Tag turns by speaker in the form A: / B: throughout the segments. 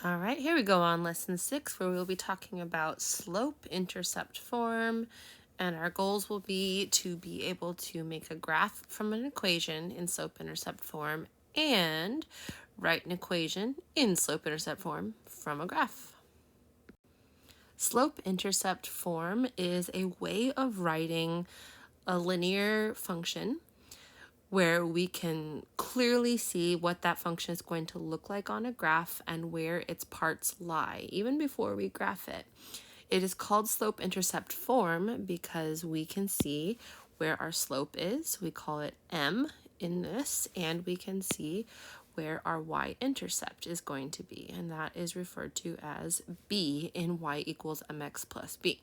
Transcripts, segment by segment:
A: All right, here we go on lesson 6, where we'll be talking about slope-intercept form, and our goals will be to be able to make a graph from an equation in slope-intercept form and write an equation in slope-intercept form from a graph. Slope-intercept form is a way of writing a linear function where we can clearly see what that function is going to look like on a graph and where its parts lie, even before we graph it. It is called slope-intercept form because we can see where our slope is. We call it m in this, and we can see where our y-intercept is going to be, and that is referred to as b in y equals mx plus b.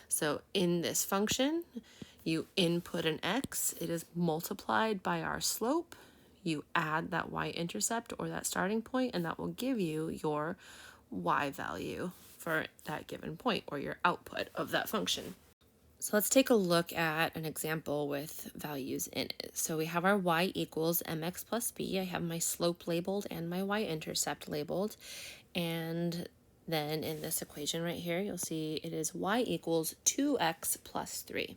A: So in this function, you input an x, it is multiplied by our slope, you add that y-intercept or that starting point, and that will give you your y value for that given point, or your output of that function. So let's take a look at an example with values in it. So we have our y equals mx plus b. I have my slope labeled and my y-intercept labeled. And then in this equation right here, you'll see it is y equals 2x plus 3.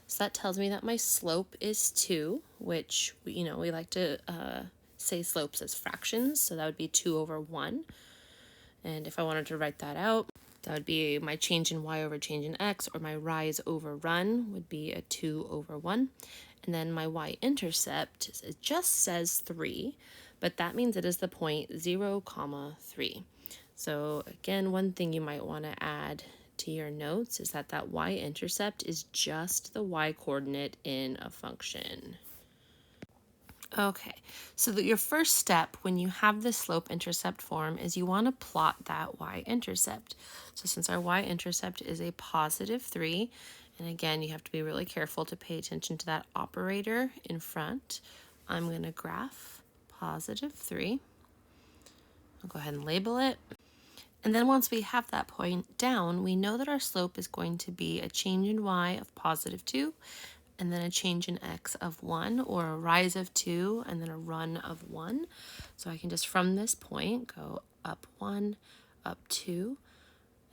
A: So that tells me that my slope is 2, which, we like to say slopes as fractions. So that would be 2 over 1. And if I wanted to write that out, that would be my change in y over change in x, or my rise over run would be a 2 over 1. And then my y-intercept, it just says 3, but that means it is the point 0, 3. So again, one thing you might want to add to your notes is that that y-intercept is just the y-coordinate in a function. Okay, so your first step when you have this slope-intercept form is you want to plot that y-intercept. So since our y-intercept is a positive 3, and again, you have to be really careful to pay attention to that operator in front, I'm going to graph positive 3. I'll go ahead and label it. And then once we have that point down, we know that our slope is going to be a change in y of positive 2, and then a change in x of 1, or a rise of 2, and then a run of 1. So I can just, from this point, go up 1, up 2,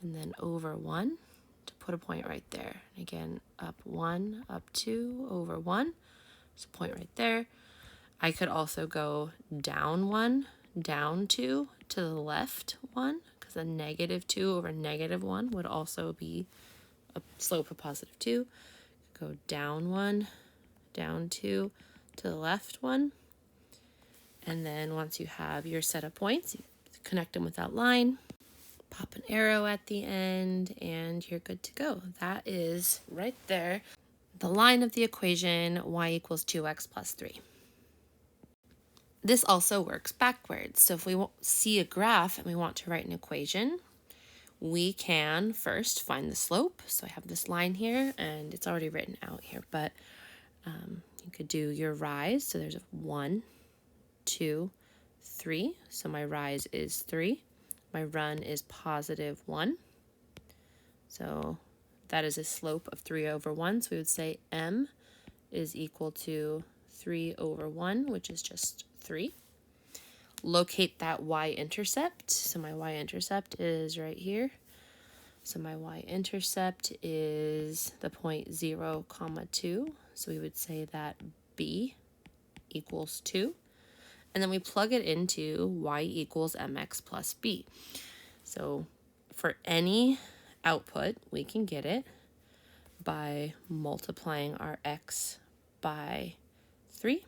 A: and then over 1 to put a point right there. And again, up 1, up 2, over 1. So a point right there. I could also go down 1, down 2, to the left 1, because a negative 2 over negative 1 would also be a slope of positive 2. Go down 1, down 2, to the left 1. And then once you have your set of points, you connect them with that line, pop an arrow at the end, and you're good to go. That is right there, the line of the equation y equals 2x plus 3. This also works backwards. So if we see a graph and we want to write an equation, we can first find the slope. So I have this line here, and it's already written out here, but you could do your rise. So there's a 1, 2, 3. So my rise is 3. My run is positive 1. So that is a slope of 3 over 1. So we would say m is equal to 3 over 1, which is just 3. Locate that y-intercept. So my y-intercept is right here. So my y-intercept is the point 0, 2. So we would say that b equals 2. And then we plug it into y equals mx plus b. So for any output, we can get it by multiplying our x by 3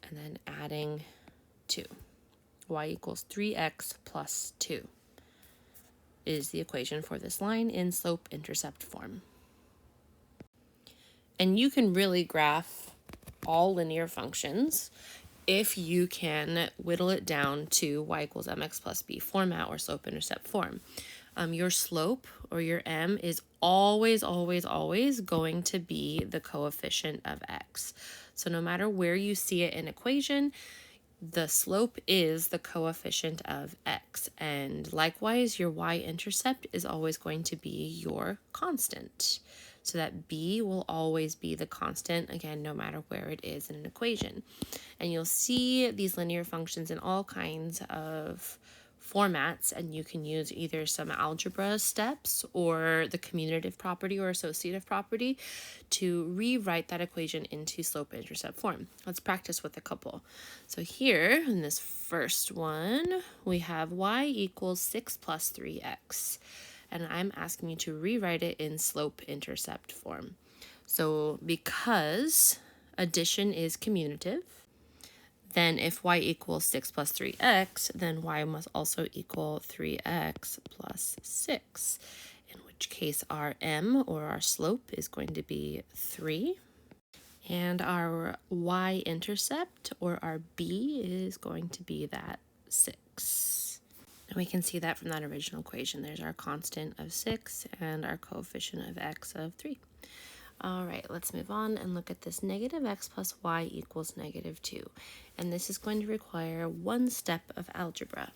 A: and then adding 2. Y equals 3x plus 2 is the equation for this line in slope-intercept form. And you can really graph all linear functions if you can whittle it down to y equals mx plus b format or slope-intercept form. Your slope, or your m, is always going to be the coefficient of x. So no matter where you see it in equation, the slope is the coefficient of x. And likewise, your y-intercept is always going to be your constant. so that b will always be the constant, again, no matter where it is in an equation. And you'll see these linear functions in all kinds of formats, and you can use either some algebra steps or the commutative property or associative property to rewrite that equation into slope-intercept form. Let's practice with a couple. So here in this first one, we have y equals 6 plus 3x, and I'm asking you to rewrite it in slope-intercept form. So because addition is commutative, then if y equals 6 plus 3x, then y must also equal 3x plus 6, in which case our m, or our slope, is going to be 3. And our y-intercept, or our b, is going to be that 6. And we can see that from that original equation. There's our constant of 6 and our coefficient of x of 3. All right, let's move on and look at this negative x plus y equals negative 2. And this is going to require one step of algebra.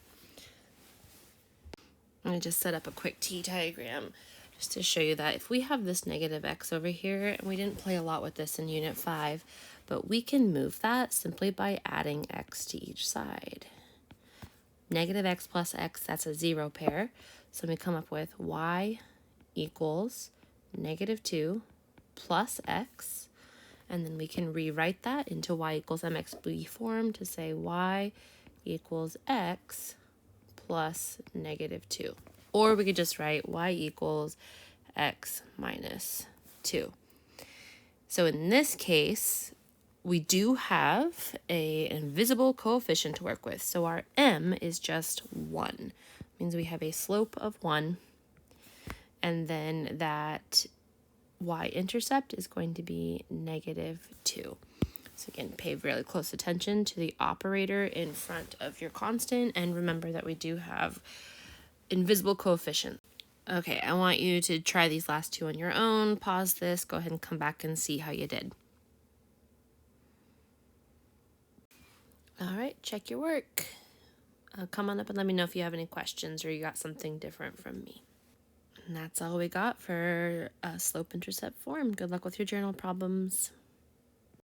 A: I'm going to just set up a quick t-diagram just to show you that if we have this negative x over here, and we didn't play a lot with this in Unit 5, but we can move that simply by adding x to each side. Negative x plus x, that's a 0 pair. So we come up with y equals negative 2 plus x, and then we can rewrite that into y equals mxb form to say y equals x plus negative 2. Or we could just write y equals x minus 2. So in this case, we do have an invisible coefficient to work with. So our m is just 1. Means we have a slope of 1, and then that y-intercept is going to be negative 2. So again, pay really close attention to the operator in front of your constant, and remember that we do have invisible coefficient. Okay, I want you to try these last two on your own. Pause this, go ahead and come back and see how you did. All right, check your work. Come on up and let me know if you have any questions or you got something different from me. And that's all we got for slope-intercept form. Good luck with your journal problems.